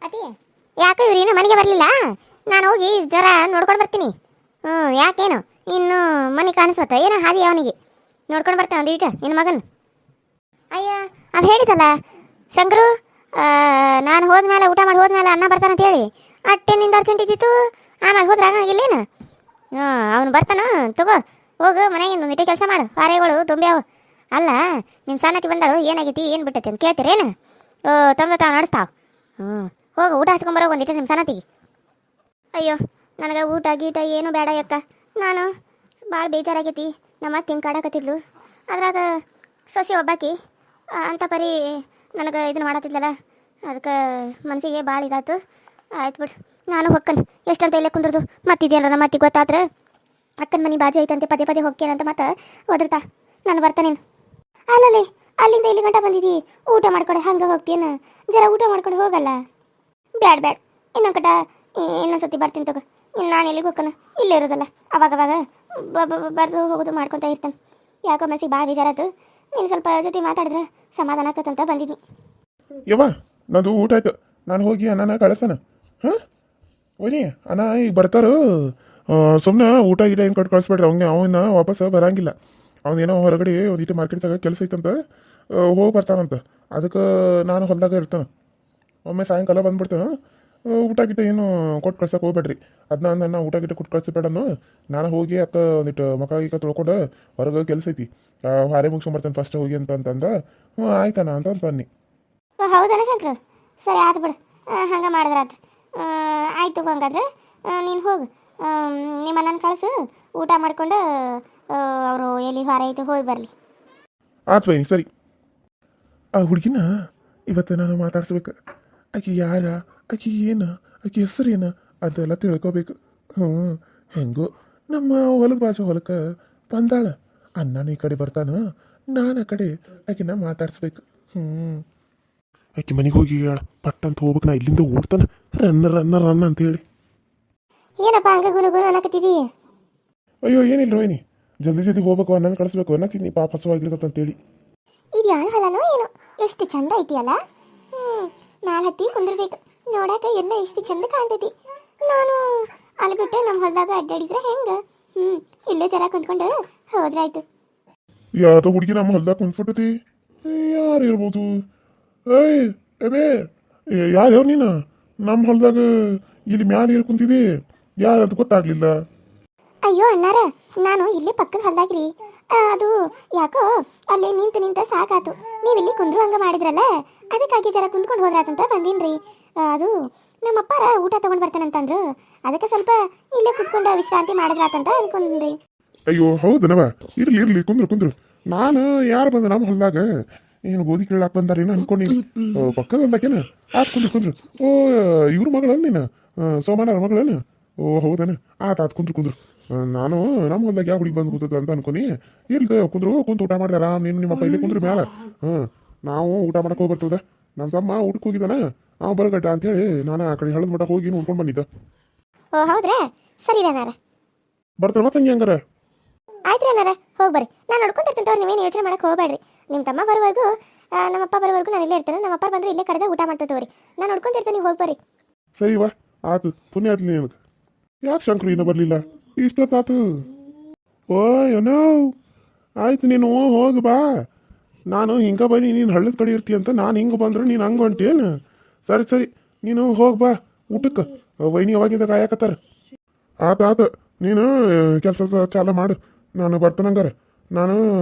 ಅತಿ ಯಾಕೆ ಇವ್ರು ಇನ್ನೂ ಮನೆಗೆ ಬರಲಿಲ್ಲ? ನಾನು ಹೋಗಿ ಜರ ನೋಡ್ಕೊಂಡು ಬರ್ತೀನಿ. ಯಾಕೇನು ಇನ್ನು ಮನೆ ಕಾಣಿಸ್ವತ್ತ ಏನೋ ಹಾದಿ ಅವನಿಗೆ ನೋಡ್ಕೊಂಡು ಬರ್ತಾನೆ ಒಂದು ಈಟ ನಿನ್ನ ಮಗನ. ಅಯ್ಯ ಅವ್ ಹೇಳಿದಲ್ಲ ಶಂಕರು, ನಾನು ಹೋದ್ಮೇಲೆ ಊಟ ಮಾಡಿ ಹೋದ್ಮೇಲೆ ಅನ್ನ ಬರ್ತಾನಂತ ಹೇಳಿ ಅಟ್ಟೆ ನಿಂದ ಅರ್ಜೆಂಟ್ ಇದ್ದಿತ್ತು. ಆಮೇಲೆ ಹೋದ್ರೆ ಆಗಂಗಿಲ್ಲೇನು? ಅವನು ಬರ್ತಾನ ತಗೋ, ಹೋಗು ಮನೆಗಿಂದ ಒಂದಿಟ್ಟೆ ಕೆಲಸ ಮಾಡು. ಪಾರೆಗಳು ತುಂಬ್ಯಾವ. ಅಲ್ಲ ನಿಮ್ಮ ಸಣ್ಣಕ್ಕೆ ಬಂದಾಳು, ಏನಾಗೈತಿ ಏನು ಬಿಟ್ಟೈತಿ ಅಂತ ಕೇಳ್ತೀರೇನು? ತಂದು ತಾವು ನಡೆಸ್ತಾವ. ಹೋಗು ಊಟ ಹಚ್ಕೊಂಬರೋ ಒಂದಿಟ್ಟು ನಿಮ್ಮ ಸಣ್ಣತಿಗೆ. ಅಯ್ಯೋ ನನಗೆ ಊಟ ಗೀಟ ಏನು ಬೇಡ ಯಕ್ಕ. ನಾನು ಭಾಳ ಬೇಜಾರಾಗೈತಿ. ನಮ್ಮ ಅತ್ತೆ ಹಿಂಗೆ ಕಾಡಕತ್ತಿದ್ಲು, ಅದ್ರಾಗ ಸೊಸೆ ಒಬ್ಬಾಕಿ ಅಂತ ಪರಿ ನನಗೆ ಇದನ್ನು ಮಾಡತ್ತಿದ್ಲಲ್ಲ, ಅದಕ್ಕೆ ಮನಸ್ಸಿಗೆ ಭಾಳ ಇದಾಯ್ತು. ಆಯ್ತು ಬಿಡು, ನಾನು ಹೊಕ್ಕನ್ ಎಷ್ಟಂತ ಇಲ್ಲೇ ಕುಂದ್ರದು. ಮತ್ತಿದೆಯಲ್ಲ ನಮ್ಮ ಅತ್ತಿಗೆ ಗೊತ್ತಾದ್ರೆ ಅಕ್ಕನ ಮನೆ ಬಾಜು ಐತಂತೆ ಪದೇ ಪದೇ ಹೊಕ್ಕೇನಂತ ಮತ್ತೆ ಒದರ್ತಾ. ನಾನು ಬರ್ತಾನೇನು? ಅಲ್ಲಲ್ಲಿ ಅಲ್ಲಿಂದ ಇಲ್ಲಿ ಗಂಟ ಬಂದಿದ್ದಿ, ಊಟ ಮಾಡ್ಕೊಡೆ ಹಂಗೆ ಹೋಗ್ತೀನ? ಜರ ಊಟ ಮಾಡ್ಕೊಂಡು ಹೋಗಲ್ಲ. ಬ್ಯಾಡ ಬ್ಯಾಡ, ಇನ್ನೊಂದು ಕಟ ಇನ್ನೊಂದ್ಸತಿ ಬರ್ತೀನಿ ತಗೋ. ಇನ್ನು ನಾನು ಎಲ್ಲಿಗೆ ಹೋಗ್ಕನ, ಇಲ್ಲೇ ಇರೋದಲ್ಲ. ಅವಾಗವಾಗ ಬರ್ದು ಹೋಗೋದು ಮಾಡ್ಕೊತ ಇರ್ತಾನೆ. ಯಾಕೋ ಮನಸ್ಸಿಗೆ ಭಾಳ ಬೇಜಾರಾಯ್ತು. ನೀನು ಸ್ವಲ್ಪ ಜೊತೆ ಮಾತಾಡಿದ್ರೆ ಸಮಾಧಾನ ಆಕತ್ತಂತ ಬಂದಿದ್ನಿ. ಯವ್ವ ನಂದು ಊಟ ಆಯ್ತು, ನಾನು ಹೋಗಿ ಅನ್ನನ ಕಳಿಸ್ತಾನ. ಹಾಂ ಒಯ್ನಿ ಅಣ್ಣ ಈಗ ಬರ್ತಾರೋ. ಸುಮ್ಮನೆ ಊಟ ಗಿಟ ಏನು ಕೊಟ್ಟು ಕಳಿಸ್ಬೇಡ್ರಿ. ಅವನ್ನ ವಾಪಸ್ ಬರಂಗಿಲ್ಲ. ಅವನೇನೋ ಹೊರಗಡೆ ಒಂದಿಟ್ಟು ಮಾರ್ಕೆಟ್ದಾಗ ಕೆಲಸ ಐತಂತ ಹೋಗಿ ಬರ್ತಾನಂತ. ಅದಕ್ಕೆ ನಾನು ಹೊಲದಾಗ ಇರ್ತಾನೆ. ಒಮ್ಮೆ ಸಾಯಂಕಾಲ ಬಂದ್ಬಿಡ್ತಾನೆ. ಊಟ ಗಿಟ ಏನು ಕೊಟ್ಟು ಕಳ್ಸಕ್ಕೆ ಹೋಗ್ಬೇಡ್ರಿ. ಅದನ್ನ ನನ್ನ ಊಟ ಗಿಟ ಕೊಟ್ಟು ಕಳಿಸ್ಬೇಡನ್ನು. ನಾನು ಹೋಗಿ ಅತ್ತ ಒಂದಿಟ್ಟು ಮುಖ ಗೀಕ ತೊಳ್ಕೊಂಡು ಹೊರಗೆ ಕೆಲಸ ಐತಿ, ಹಾರೆ ಮುಗಿಸ್ಕೊಂಬರ್ತಾನೆ ಫಸ್ಟ್ ಹೋಗಿ ಅಂತಂದ. ಆಯ್ತಾನ ಅಂತ ಬನ್ನಿ. ಹೌದನ ಶಂಕರ್? ಸರಿ ಆಯ್ತು ಬಿಡು, ಹಂಗೆ ಮಾಡಿದ್ರೆ ಆಯ್ತು. ಆಯ್ತು ಹಂಗಾದ್ರೆ ನೀನು ಹೋಗು, ನಿಮ್ಮ ಅಣ್ಣನ ಕಳಿಸು. ಊಟ ಮಾಡ್ಕೊಂಡು ಅವರು ಎಲ್ಲಿ ಹೊರ ಐತೆ ಹೋಗಿ ಬರಲಿ. ಆಯ್ತು ಬೈನಿ ಸರಿ. ಆ ಹುಡುಗಿನ ಇವತ್ತು ನಾನು ಮಾತಾಡ್ಸ್ಬೇಕು. ಆಕೆ ಯಾರ, ಆಕೆ ಏನು, ಆಕೆ ಹೆಸರೇನು ಅದೆಲ್ಲ ತಿಳ್ಕೊಬೇಕು. ಹೆಂಗೋ ನಮ್ಮ ಹೊಲದ ಬಾಜು ಹೊಲಕ್ಕೆ ಬಂದಾಳ. ಅಣ್ಣನ ಈ ಕಡೆ ಬರ್ತಾನ, ನಾನು ಆ ಕಡೆ ಆಕಿನ ಮಾತಾಡ್ಸ್ಬೇಕು. ಆಕೆ ಮನೆಗೆ ಹೋಗಿ ಹೇಳ ಪಟ್ ಅಂತ ಹೋಗ್ಬೇಕು. ನಾ ಇಲ್ಲಿಂದ ಓಡ್ತಾನೆ ರನ್ನ ರನ್ನ ರನ್ನ ಅಂತ ಹೇಳಿ. ಏನಪ್ಪ ಹಂಗೆ ಗುನು ಗುನು ಅನ್ನಕತ್ತಿದ್ದೀ? ಅಯ್ಯೋ ಏನಿಲ್ಲ ರೋಹಿಣಿ, ಜಲ್ದಿ ಜಲ್ದಿ ಹೋಗ್ಬೇಕು, ಅನ್ನನ ಕಳಿಸ್ಬೇಕು ಅನ್ನತ್ತೀನಿ. ಪಾಪ ಹಸುವಾಗಿರ್ತದೆ ಅಂತೇಳಿ. ಇದು ಯಾರು ಹೊಲನೋ ಏನೋ, ಎಷ್ಟು ಚಂದ ಐತಿಯಲ್ಲ. ಮ್ಯಾಲೆ ಹತ್ತಿ ಕುಂದಿರ್ಬೇಕು, ನೋಡಾಕ ಎಲ್ಲ ಎಷ್ಟು ಚಂದ ಕಾಣ್ತೈತಿ. ನಾನು ಅಲ್ಲಿ ಬಿಟ್ಟು ನಮ್ಮ ಹೊಲದಾಗ ಅಡ್ಡಾಡಿದ್ರೆ ಹೆಂಗೆ? ಇಲ್ಲೇ ಜರ ಕುಂತ್ಕೊಂಡು ಹೋದ್ರಾಯ್ತು. ಯಾವ್ದೋ ಹುಡುಗಿ ನಮ್ಮ ಹೊಲ್ದಾಗ ಕುಂತ್ಬಿಟ್ಟತಿ. ಯಾರು ಇರ್ಬೋದು? ಏಯ್ ಎಬೇ, ಯಾರ್ಯಾವ ನೀನು ನಮ್ಮ ಹೊಲ್ದಾಗ ಇಲ್ಲಿ ಮ್ಯಾಲೆ ಏರ್ ಕುಂತಿದಿ? ಯಾರಂತ ಗೊತ್ತಾಗ್ಲಿಲ್ಲ. ಅಯ್ಯೋ ಅಣ್ಣಾರ, ನಾನು ಇಲ್ಲೇ ಪಕ್ಕದ ಹೊಲ್ದಾಗ್ರಿ. ಅದು ಯಾಕೋ ಅಲ್ಲಿ ನಿಂತ ಸಾಕಾತು. ನೀವು ಇಲ್ಲಿ ಕುಂದ್ರು ಹಂಗ ಮಾಡಿದ್ರಲ್ಲ, ಅದಕ್ಕಾಗಿ ಜರ ಕುಂತ್ಕೊಂಡು ಹೋದ್ರಾತಂತ ಬಂದೀನ್ರಿ. ಅದು ನಮ್ಮಪ್ಪಾರ ಊಟ ತಗೊಂಡ್ ಬರ್ತಾನಂತಂದ್ರು, ಅದಕ್ಕೆ ಸ್ವಲ್ಪ ಇಲ್ಲೇ ಕುತ್ಕೊಂಡು ವಿಶ್ರಾಂತಿ ಮಾಡಿದ್ರಾತಂತ ಅನ್ಕೊಂಡ್ರಿ. ಅಯ್ಯೋ ಹೌದನವ, ಇರ್ಲಿ ಇರ್ಲಿ ಕುಂದ್ರು ಕುಂದ್ರು. ನಾನು ಯಾರು ಬಂದ ನಮ್ಮ ಹೊಲ್ದಾಗ ಏನು ಗೋಧಿ ಕೀಳಾಕ್ ಬಂದಾರೇನು ಅನ್ಕೊಂಡಿನಿ. ಪಕ್ಕದ ಹೊಲ್ದಾಕೇನ ಆತ್ ಕುಂದ್ರು ಕುಂದ್ರು. ಓ ಇವ್ರ ಮಗಳನ್ನ ನೀನು, ಸೋಮಣ್ಣವ್ರ ಮಗಳನ್ನ? ಓ ಹೌದನ, ಆತ್ ಕುಂದ್ರು ಕುಂದ್ರು. ನಾನು ನಮ್ಮ ಹೊಲ್ದಾಗ ಯಾವ ಹುಡುಗಿ ಬಂದು ಕೂತದ ಅಂತ ಅನ್ಕೊನಿ. ಇರ್ಲಿ ಕುಂದ್ರು, ಕುಂತು ಊಟ ಮಾಡಿದಾರ. ನೀನು ನಿಮ್ಮಪ್ಪ ಇಲ್ಲಿ ಕುಂದ್ರು ಮ್ಯಾಲ. ನಾವು ಊಟ ಮಾಡಕ್ಕೆ ಹೋಗಿ ಬರ್ತದ. ನಮ್ಮ ತಮ್ಮ ಊಟಕ್ಕೆ ಹೋಗಿದ್ದಾನ, ಅವ್ ಬರಗಟ್ಟ ಅಂತೇಳಿ ನಾನು ಆ ಕಡೆ ಹಳದ ಮಠ ಹೋಗಿ ನೋಡ್ಕೊಂಡು ಬಂದಿದ್ದ. ಓ ಹೌದ್ರಾ? ಸರಿ ಅನಾರ ಬರ್ತಾರ ಮತ್ತೆ ಹಂಗೆ ಹಂಗಾರ. ಆಯ್ತು ಅನಾರ, ಹೋಗಿ ಬರ್ರಿ. ನಾನು ನೋಡ್ಕೊಂತಿರ್ತೇನೆ ತವ್ರು, ನೀವೇನು ಯೋಚನೆ ಮಾಡಕ್ಕೆ ಹೋಗಬೇಡ್ರಿ. ನಿಮ್ಮ ತಮ್ಮ ಬರೋವರೆಗೂ ನಮ್ಮಪ್ಪ ಬರೋವರೆಗೂ ನಾನು ಇಲ್ಲೇ ಇರ್ತೇನೆ. ನಮ್ಮಪ್ಪ ಬಂದ್ರೆ ಇಲ್ಲೇ ಕರೆದ ಊಟ ಮಾಡ್ತೇವ್ರಿ. ನಾನು ನೋಡ್ಕೊಂತಿರ್ತೇನೆ, ನೀವು ಹೋಗಿ ಬರ್ರಿ. ಸರಿ ವಾ, ಆತು ಪುಣ್ಯ ಆತ್ಲಿ ನಿನಗೆ. ಯಾಕೆ ಶಂಕರು ಇನ್ನೂ ಬರಲಿಲ್ಲ? ಇಷ್ಟೊತ್ತಾತು. ಓ ಏನೋ ಆಯ್ತು, ನೀನು ಹೋಗಿ ಬಾ. ನಾನು ಹಿಂಗೆ ಬನ್ನಿ, ನೀನು ಹಳ್ಳದ ಕಡೆ ಇರ್ತೀಯ ಅಂತ ನಾನು ಹಿಂಗೆ ಬಂದ್ರೆ ನೀನು ಹಂಗೆ ಹೊಂಟೇನು? ಸರಿ ಸರಿ, ನೀನು ಹೋಗಿ ಬಾ ಊಟಕ್ಕೆ. ವೈನಿ ಅವಾಗಿಂದ ಕಾಯಕತ್ತಾರ. ಆತ ನೀನು ಕೆಲಸ ಚಾಲ ಮಾಡು, ನಾನು ಬರ್ತಾನೆ ಹಂಗಾರೆ. ನಾನು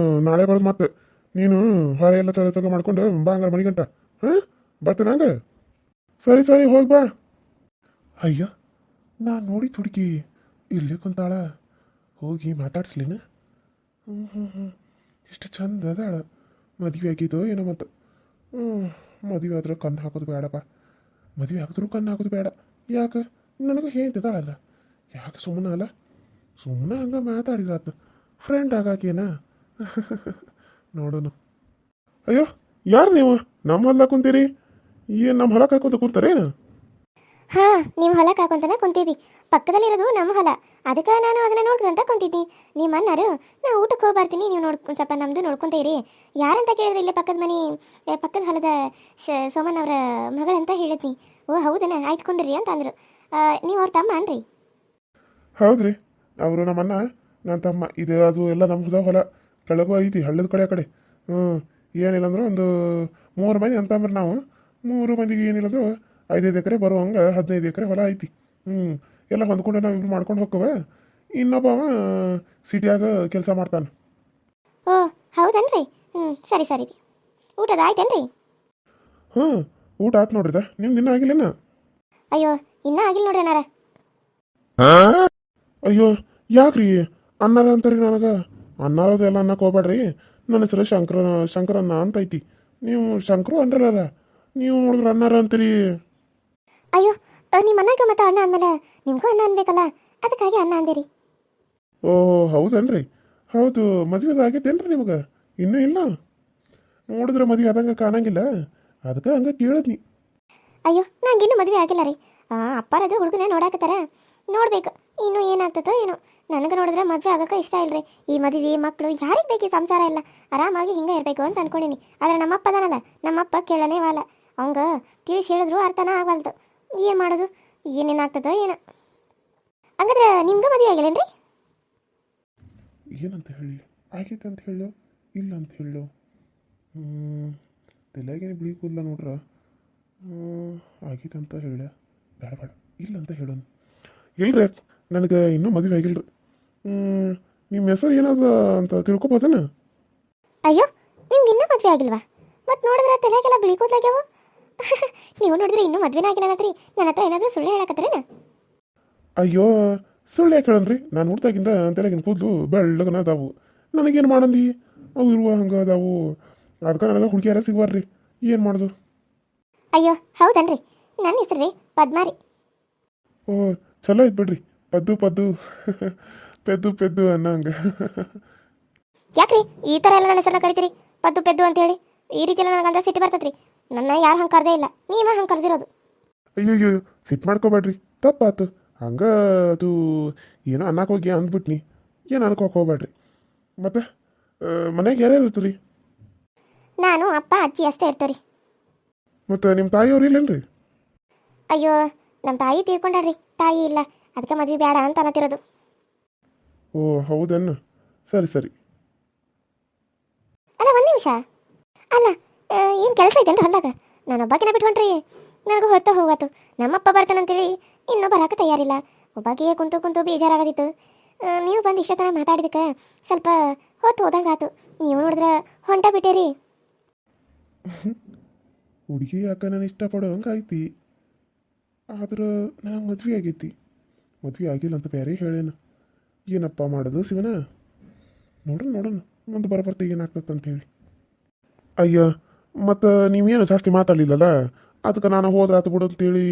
ನಾಳೆ ಬರೋದು ಮತ್ತೆ. ನೀನು ಹೊರ ಎಲ್ಲ ತಗ ಮಾಡ್ಕೊಂಡು ಬಾ ಹಂಗಾರೆ ಮಣಿಗಂಟ. ಬರ್ತಾನೆ ಹಂಗಾರೆ. ಸರಿ ಸರಿ ಹೋಗಿ ಬಾ. ಅಯ್ಯ ನಾನು ನೋಡಿ ಹುಡುಗಿ ಇಲ್ಲೇ ಕುಂತಾಳ, ಹೋಗಿ ಮಾತಾಡ್ಸ್ಲಿನ? ಎಷ್ಟು ಚಂದ ಅದಾಳ. ಮದುವೆ ಆಗಿದ್ದು ಏನೋ ಮತ್ತು. ಮದುವೆ ಆದ್ರೆ ಕಣ್ಣು ಹಾಕೋದು ಬೇಡಪ್ಪ. ಮದುವೆ ಆಗಿದ್ರು ಕಣ್ಣು ಹಾಕೋದು ಬೇಡ. ಯಾಕೆ? ನನಗೆ ಹೇಳ್ತಿದ್ದಾಳಲ್ಲ, ಯಾಕೆ ಸುಮ್ಮನೆ ಅಲ್ಲ? ಸುಮ್ಮನೆ ಹಂಗೆ ಮಾತಾಡಿದ್ರಾತ, ಫ್ರೆಂಡ್ ಆಗಾಕೇನ? ನೋಡೋನು. ಅಯ್ಯೋ ಯಾರು ನೀವು ನಮ್ಮ ಹೊಲ್ದಾಗ ಕುಂತೀರಿ? ಏನು ನಮ್ಮ ಹೊಲ ಕಾಯ್ಕೊಂತ ಕುಂತಾರೇನು? ನೀವು ಹೊಲ ಕಾಕೊಂತಾನೆ ಕುಂತೀವಿ. ಪಕ್ಕದಲ್ಲಿರೋದು ನಮ್ಮ ಹೊಲ, ಅದಕ್ಕೆ ನಾನು ಅದನ್ನ ನೋಡ್ಕೊಂತ ಕುಂತಿದ್ನಿ. ನಿಮ್ಮ ಅಣ್ಣರು ನಾ ಊಟಕ್ಕೆ ಹೋಗಿ ಬರ್ತೀನಿ, ನೀವು ಸ್ವಲ್ಪ ನಮ್ಮದು ನೋಡ್ಕೊಂತ ಇರಿ. ಯಾರಂತ ಕೇಳಿದ್ರೆ ಇಲ್ಲೇ ಪಕ್ಕದ ಮನೆ ಪಕ್ಕದ ಹೊಲದ ಸೋಮಣ್ಣವರ ಮಗಳಂತ ಹೇಳಿದ್ನಿ. ಓ ಹೌದನ ಆಯ್ತು ಕುಂದ್ರಿ ಅಂತ ಅಂದರು. ನೀವು ಅವ್ರ ತಮ್ಮ ಅನ್ರಿ? ಹೌದ್ರಿ, ಅವರು ನಮ್ಮಣ್ಣ, ನನ್ನ ತಮ್ಮ. ಇದು ಅದು ಎಲ್ಲ ನಮ್ದು ಹೊಲ ಕೆಳಗೂ ಐತಿ, ಹಳ್ಳದ ಕಡೆ ಆ ಕಡೆ. ಏನಿಲ್ಲ ಅಂದ್ರೆ ಒಂದು 3 ಮಂದಿ ಅಂತಂದ್ರೆ ನಾವು 3 ಮಂದಿಗೆ ಏನಿಲ್ಲ ಅಂದ್ರೆ 5-5 ಎಕರೆ ಬರುವಂಗೆ 15 ಎಕರೆ ಹೊಲ ಐತಿ. ಎಲ್ಲ ಹೊಂದ್ಕೊಂಡು ನಾವು ಇಬ್ರು ಮಾಡ್ಕೊಂಡು ಹೋಕ್ಕವ. ಇನ್ನೊಬ್ಬ ಸಿಟಿಯಾಗ ಕೆಲಸ ಮಾಡ್ತಾನೆ. ಓ ಹೌದನ್ರಿ. ಸರಿ ಸರಿ ರೀ. ಊಟದ ಆಯ್ತೇನ್ರಿ? ಊಟ ಆಯ್ತು ನೋಡ್ರಿದ, ನಿಮ್ದು ಇನ್ನೂ ಆಗಿಲ್ಲೇನ? ಅಯ್ಯೋ ಇನ್ನೂ ಆಗಿಲ್ಲ ನೋಡ್ರಿ ಅನ್ನಾರ. ಅಯ್ಯೋ ಯಾಕ್ರಿ ಅನ್ನಾರ ಅಂತಾರಿ ನನಗೆ? ಅನ್ನಾರದು ಎಲ್ಲ ಅನ್ನಕ್ಕೆ ಹೋಗ್ಬೇಡ್ರಿ. ನನ್ನ ಹೆಸರು ಶಂಕರಣ್ಣ ಅಂತ ಐತಿ. ನೀವು ಶಂಕರು ಅನ್ರಲ್ಲ, ನೀವು ನೋಡಿದ್ರೆ ಅನ್ನಾರ ಅಂತೀರಿ. ಅಯ್ಯೋ ನಿಮ್ಮ ಅಣ್ಣಗೆ ಮತ್ತೆ ಅಣ್ಣ ಅಂದಮೇಲೆ ನಿಮಗೂ ಅಣ್ಣ ಅನ್ಬೇಕಲ್ಲ, ಅದಕ್ಕಾಗಿ ಅಣ್ಣ ಅಂದಿರಿ. ಓಹೋ ಹೌದನ್ರಿ. ಹೌದು, ಮದುವೆ ಆಗೈತೇನ್ರಿ ನಿಮಗೆ? ಇನ್ನೂ ಇಲ್ಲ? ನೋಡಿದ್ರೆ ಮದುವೆ ಆದಂಗೆ ಕಾಣಂಗಿಲ್ಲ, ಅದಕ್ಕೆ ಹಂಗೆ ಕೇಳಿದ್ನಿ. ಅಯ್ಯೋ ನಂಗಿನ್ನೂ ಮದುವೆ ಆಗಿಲ್ಲ ರೀ. ಅಪ್ಪಾರದು ಹುಡುಗನೇ ನೋಡಾಕತ್ತಾರ, ನೋಡ್ಬೇಕು ಇನ್ನೂ ಏನಾಗ್ತದೋ ಏನೋ. ನನಗೆ ನೋಡಿದ್ರೆ ಮದುವೆ ಆಗೋಕೆ ಇಷ್ಟ ಇಲ್ರಿ. ಈ ಮದುವೆ ಮಕ್ಕಳು ಯಾರಿಗೆ ಬೇಕು? ಈ ಸಂಸಾರ ಎಲ್ಲ ಆರಾಮಾಗಿ ಹಿಂಗೆ ಇರಬೇಕು ಅಂತ ಅನ್ಕೊಂಡಿನಿ. ಆದರೆ ನಮ್ಮಪ್ಪ ಅದಾನಲ್ಲ, ನಮ್ಮಪ್ಪ ಕೇಳನೇ ವಾಲ. ಅವಂಗ ತಿಳಿಸಿ ಹೇಳಿದ್ರು ಅರ್ಥನ ಆಗಲ್ದು. ಏನು ಮಾಡೋದು, ಏನೇನಾಗ್ತದೋ ಏನೋ. ಹಂಗಾದ್ರೆ ನಿಮ್ಗೆ ಮದುವೆ ಆಗಿಲ್ಲೇನ್ರಿ? ಏನಂತ ಹೇಳಿ? ಆಗೈತೆ ಅಂತ ಹೇಳು, ಇಲ್ಲ ಅಂತ ಹೇಳು. ತಲೆಗೇನು ಬಿಳಿ ಕೂದಲ ನೋಡ್ರ, ಆಗೈತೆ ಅಂತ ಹೇಳ. ಬೇಡ ಬೇಡ, ಇಲ್ಲ ಅಂತ ಹೇಳೋಣ. ಇಲ್ರಿ, ನನಗೆ ಇನ್ನೂ ಮದುವೆ ಆಗಿಲ್ರಿ. ನಿಮ್ಮ ಹೆಸರು ಏನದ ಅಂತ ತಿಳ್ಕೊಬೋದೇನ? ಅಯ್ಯೋ ನಿಮ್ಗೆ ಇನ್ನೂ ಮದುವೆ ಆಗಿಲ್ವಾ? ಮತ್ತೆ ನೋಡಿದ್ರೆ ತಲೆಗೆಲ್ಲ ಬಿಳಿ ಕೂದಲಾಗ್ಯಾವು. ನೀವು ನೋಡಿದ್ರೆ ಇನ್ನೂ ಮದುವೆನೇ ಆಗಿಲ್ಲ ಅನ್ನತ್ರಿ. ನನ್ನ ಹತ್ರ ಏನಾದರೂ ಸುಳ್ಳು ಹೇಳಕತ್ತೀರೇನ? ಅಯ್ಯೋ ಸುಳ್ಳು ಯಾಕೆ ಹೇಳನ್ರಿ? ನಾನು ಹುಡ್ತಾಗಿಂದ ತಲೆಗಿನ ಕೂದಲು ಬೆಳ್ಳಗನ ಅದಾವು. ನನಗೇನು ಮಾಡಂದಿ? ಅವು ಇರುವ ಹಂಗೆ ಅದಾವು. ಅದಕ್ಕೆ ನನಗೆ ಹುಡುಗಿಯಾರ ಸಿಗುವಾರ್ರಿ. ಏನು ಮಾಡೋದು? ಅಯ್ಯೋ ಹೌದನ್ರಿ, ನನ್ನ ಹೆಸರು ರೀ ಪದ್ಮಾರಿ. ಓ ಚಲೋ ಐತೆ ಬಿಡ್ರಿ, ಪದ್ದು ಪದ್ದು ಪೆದ್ದು ಪೆದ್ದು ಅನ್ನಂಗೆ. ಯಾಕ್ರಿ ಈ ಥರ ಎಲ್ಲ ನನ್ನ ಹೆಸರನ್ನ ಕರಿತೀರಿ ಪದ್ದು ಪೆದ್ದು ಅಂತೇಳಿ? ಈ ರೀತಿ ಎಲ್ಲ ನನಗಂತ ಸಿಟ್ಟು ಬರ್ತದ್ರಿ. ನನ್ನ ಯಾರು ಹಂಗೆ ಕರೆದೇ ಇಲ್ಲ, ನೀವೇ ಹಂಗೆ ಕರೆದಿರೋದು. ಅಯ್ಯೋ ಸಿಟ್ಟು ಮಾಡ್ಕೋಬೇಡ್ರಿ, ತಪ್ಪಾತು. ಹಂಗೆ ಅದು ಏನೋ ಅನ್ನಕ್ಕೆ ಹೋಗಿ ಅಂದ್ಬಿಟ್ನಿ, ಏನು ಅನ್ಕೋಕೆ ಹೋಗ್ಬೇಡ್ರಿ. ಮತ್ತೆ ಮನೆಗೆ ಯಾರ್ಯಾರು ಇರ್ತೀರಿ? ನಾನು ಅಪ್ಪ ಅಜ್ಜಿ ಅಷ್ಟೇ ಇರ್ತೀರಿ. ಮತ್ತು ನಿಮ್ಮ ತಾಯಿಯವ್ರು ಇಲ್ಲೇನ್ರಿ? ಅಯ್ಯೋ ನಮ್ಮ ತಾಯಿ ತೀರ್ಕೊಂಡ್ರಿ, ತಾಯಿ ಇಲ್ಲ, ಅದಕ್ಕೆ ಮದುವೆ ಬೇಡ ಅಂತ ಅನ್ನತಿರೋದು. ಓ ಹೌದೇನು? ಸರಿ ಸರಿ. ಅಲ್ಲ ಒಂದು ನಿಮಿಷ, ಅಲ್ಲ ಏನು ಕೆಲಸ ಐತೇನ್ರಿ ಹೊಲ್ದಾಗ? ನಾನು ಒಬ್ಬಾಕಿನ ಬಿಟ್ಕೊಂಡ್ರಿ, ನನಗೂ ಹೊತ್ತ ಹೋಗತ್ತು. ನಮ್ಮಪ್ಪ ಬರ್ತಾನಂತೇಳಿ ಇನ್ನೂ ಬರೋಕೆ ತಯಾರಿಲ್ಲ. ಒಬ್ಬಾಕಿಗೆ ಕುಂತು ಕುಂತು ಬೇಜಾರಾಗದಿತ್ತು. ನೀವು ಬಂದು ಇಷ್ಟೊತ್ತನ ಮಾತಾಡಿದಕ್ಕೆ ಸ್ವಲ್ಪ ಹೊತ್ತು ಹೋದಂಗೆ ಆತು. ನೀವು ನೋಡಿದ್ರೆ ಹೊಂಟ ಬಿಟ್ಟೇರಿ. ಹುಡುಗಿ ಯಾಕೆ ನಾನು ಇಷ್ಟಪಡೋ ಹಂಗೆ ಐತಿ, ಆದ್ರೆ ನನಗೆ ಮದುವೆ ಆಗೈತಿ. ಮದುವೆ ಆಗಿಲ್ಲ ಅಂತ ಬೇರೆ ಹೇಳೇನ. ಏನಪ್ಪ ಮಾಡೋದು ಶಿವನ? ನೋಡೋಣ ಮುಂದೆ ಬರ್ತಿ ಏನಾಗ್ತದೆ ಅಂತ ಹೇಳಿ. ಅಯ್ಯ ಮತ್ತು ನೀವೇನು ಜಾಸ್ತಿ ಮಾತಾಡಲಿಲ್ಲಲ್ಲ, ಅದಕ್ಕೆ ನಾನು ಹೋದ್ರೆ ಆತು ಬಿಡು ಅಂತೇಳಿ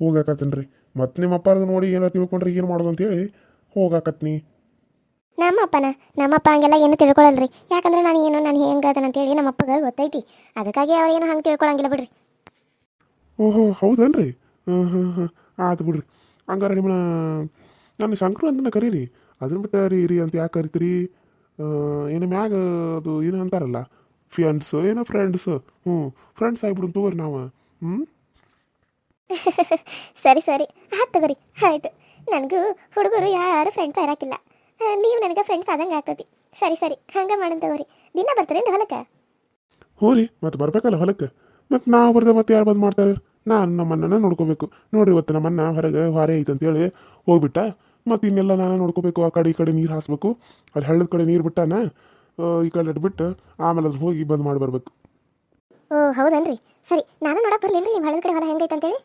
ಹೋಗಾಕತ್ತೇನೆ ರೀ. ಮತ್ತು ನಿಮ್ಮ ಅಪ್ಪಾರದು ನೋಡಿ ಏನಾರು ತಿಳ್ಕೊಂಡ್ರೆ ಏನು ಮಾಡೋದು ಅಂತೇಳಿ ಹೋಗಾಕತ್ನಿ. ನಮ್ಮಪ್ಪ ಹಂಗೆಲ್ಲ ಏನು ತಿಳ್ಕೊಳ್ಳಲ್ರಿ. ಯಾಕಂದ್ರೆ ನಾನು ಹೆಂಗೆ ಅದನಂತೇಳಿ ನಮ್ಮಪ್ಪಗೆ ಗೊತ್ತೈತಿ. ಅದಕ್ಕಾಗಿ ಅವ್ರು ಏನು ಹಂಗೆ ತಿಳ್ಕೊಳಂಗಿಲ್ಲ ಬಿಡ್ರಿ. ಓಹೋ ಹೌದನ್ರಿ. ಆತು ಬಿಡ್ರಿ. ಹಂಗಾರೆ ನನ್ನ ಶಂಕರು ಅಂತ ಕರೀರಿ. ಅದನ್ನ ಬಿಟ್ಟು ರೀ ಅಂತ ಯಾಕೆ ಕರಿತೀರಿ? ಏನು ಮ್ಯಾಗ ಅದು ಏನು ಅಂತಾರಲ್ಲ, ಫ್ರೆಂಡ್ಸು ಏನೋ ಫ್ರೆಂಡ್ಸು. ಫ್ರೆಂಡ್ಸ್ ಆಗಿಬಿಡು ತಗೋರಿ ನಾವು. ಸರಿ ಆಯ್ತು ತಗೋರಿ, ಆಯಿತು. ನನಗೂ ಹುಡುಗರು ಯಾರು ಫ್ರೆಂಡ್ಸ್ ಇರೋಕ್ಕಿಲ್ಲ. ನೀವು ನನಗೆ ಫ್ರೆಂಡ್ಸ್ ಆದಂಗೆ ಆಗ್ತದೆ. ಸರಿ ಹಂಗೆ ಮಾಡೋಣ ತಗೋರಿ. ದಿನ ಬರ್ತೀರೇನು ಹೊಲಕ್ಕೆ? ಹ್ಞೂ ರೀ, ಮತ್ತು ಬರಬೇಕಲ್ಲ ಹೊಲಕ್ಕೆ. ಮತ್ತು ನಾವು ಬರ್ದೆ ಮತ್ತೆ ಯಾರು ಬಂದು ಮಾಡ್ತಾರೆ? ನಾನು ನಮ್ಮನ್ನ ನೋಡ್ಕೋಬೇಕು. ನೋಡ್ರಿ, ಇವತ್ತು ನಮ್ಮನ್ನ ಹೊರಗೆ ಹೊರೆ ಐತೆ ಅಂತೇಳಿ ಹೋಗ್ಬಿಟ್ಟ. ಮತ್ತು ಇನ್ನೆಲ್ಲ ನಾನು ನೋಡ್ಕೋಬೇಕು. ಆ ಕಡೆ ಈ ಕಡೆ ನೀರು ಹಾಸ್ಬೇಕು. ಅಲ್ಲಿ ಹಳ್ಳದ ಕಡೆ ನೀರು ಬಿಟ್ಟಾನ, ಈ ಕಡೆ ಬಿಟ್ಟು ಆಮೇಲೆ ಅದ್ರ ಹೋಗಿ ಬಂದ್ ಮಾಡಿ ಬರ್ಬೇಕು. ಓ ಹೌದನ್ರಿ. ಸರಿ, ನಾನು ನೋಡಕ್ಕೆ ಬರಲಿಲ್ಲ ನಿಮ್ಮ ಹಳ್ಳದ ಕಡೆ ಹೊಲ ಹೆಂಗೈತೆ ಅಂತೇಳಿ.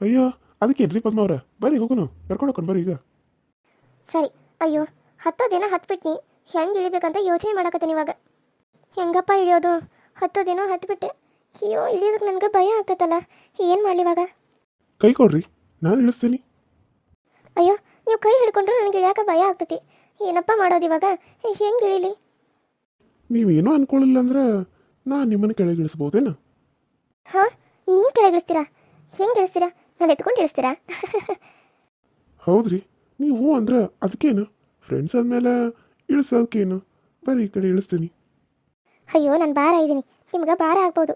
ಅಯ್ಯೋ ಅದಕ್ಕೇನ್ರಿ ಪದ್ಮವ್ರ, ಬರ್ರಿ ಹೋಗೋನು, ಕರ್ಕೊಂಡು ಹೋಗ್ಕೊಂಡು ಬರ್ರಿ ಈಗ. ಸರಿ. ಅಯ್ಯೋ ದಿನ ಹತ್ಬಿಟ್ನಿ, ಹೆಂಗೆ ಇಳಿಬೇಕಂತ ಯೋಚನೆ ಮಾಡಕತ್ತೀನಿ ಇವಾಗ. ಹೆಂಗಪ್ಪ ಇಳಿಯೋದು? ದಿನ ಹತ್ಬಿಟ್ಟೆ. ಅಯ್ಯೋ ಇಳಿಯೋದಕ್ಕೆ ನನಗೆ ಭಯ ಆಗ್ತೈತಲ್ಲ, ಏನು ಮಾಡಲಿ ಇವಾಗ? ಕೈ ಕೊಡ್ರಿ, ನಾನು ಇಳಿಸ್ತೀನಿ. ಅಯ್ಯೋ ನೀವು ಕೈ ಹಿಡ್ಕೊಂಡ್ರೆ ನನಗೆ ಇಳಿಯಾಕ ಭಯ ಆಗ್ತೈತಿ. ಏನಪ್ಪ ಮಾಡೋದು ಇವಾಗ? ಹೆಂಗೆ ಇಳೀಲಿ? ನೀವೇನೋ ಅನ್ಕೊಳ್ಳಿಲ್ಲ ಅಂದ್ರೆ ನಾನು ನಿಮ್ಮನ್ನು ಕೆಳಗಿಳಿಸ್ಬೋದೇನ? ಹಾಂ, ನೀವು ಕೆಳಗಿಳಿಸ್ತೀರಾ? ಹೆಂಗೆ ಇಳಿಸ್ತೀರಾ? ನಾನು ಎತ್ಕೊಂಡು ಇಳಿಸ್ತೀರಾ? ಹೌದ್ರಿ, ನೀವು ಹ್ಞೂ ಅಂದ್ರೆ ಅದಕ್ಕೇನು, ಫ್ರೆಂಡ್ಸ್ ಆದಮೇಲೆ ಇಳಿಸೋದಕ್ಕೇನು, ಬರ್ರಿ ಈ ಕಡೆ ಇಳಿಸ್ತೀನಿ. ಅಯ್ಯೋ ನಾನು ಭಾರ ಇದ್ದೀನಿ, ನಿಮ್ಗೆ ಭಾರ ಆಗ್ಬೋದು.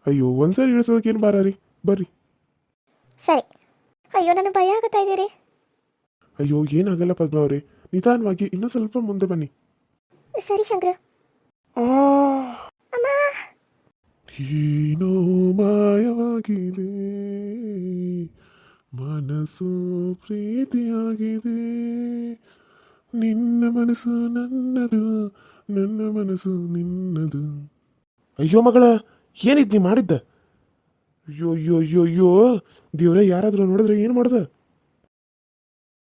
ಅಯ್ಯೋ ಒಂದ್ಸರಿ ಇಳಿಸೋದಕ್ಕೇನು ಭಾರ ರೀ, ಬರ್ರಿ. ಸರಿ. ಅಯ್ಯೋ ನನಗೆ ಭಯ ಆಗತ್ತಾ ಇದೀರಿ. ಅಯ್ಯೋ ಏನಾಗಲ್ಲ ಪದ್ಮ ಅವರೇ, ನಿಧಾನವಾಗಿ ಇನ್ನೂ ಸ್ವಲ್ಪ ಮುಂದೆ ಬನ್ನಿ. ಸರಿ ಶಂಕರ. ಆ ಅಮ್ಮ. ಏನೋ ಮಾಯವಾಗಿದೆ, ಮನಸ್ಸು ಪ್ರೀತಿಯಾಗಿದೆ, ನಿನ್ನ ಮನಸ್ಸು ನನ್ನದು, ನನ್ನ ಮನಸ್ಸು ನಿನ್ನದು. ಅಯ್ಯೋ ಮಗಳ, ಏನಿದ್ ನೀ ಮಾಡಿದ್ದ? ಅಯ್ಯೋ ಅಯ್ಯೋ ಅಯ್ಯೋ ಅಯ್ಯೋ ದೇವ್ರೆ, ಯಾರಾದರೂ ನೋಡಿದ್ರೆ ಏನು ಮಾಡ್ದ?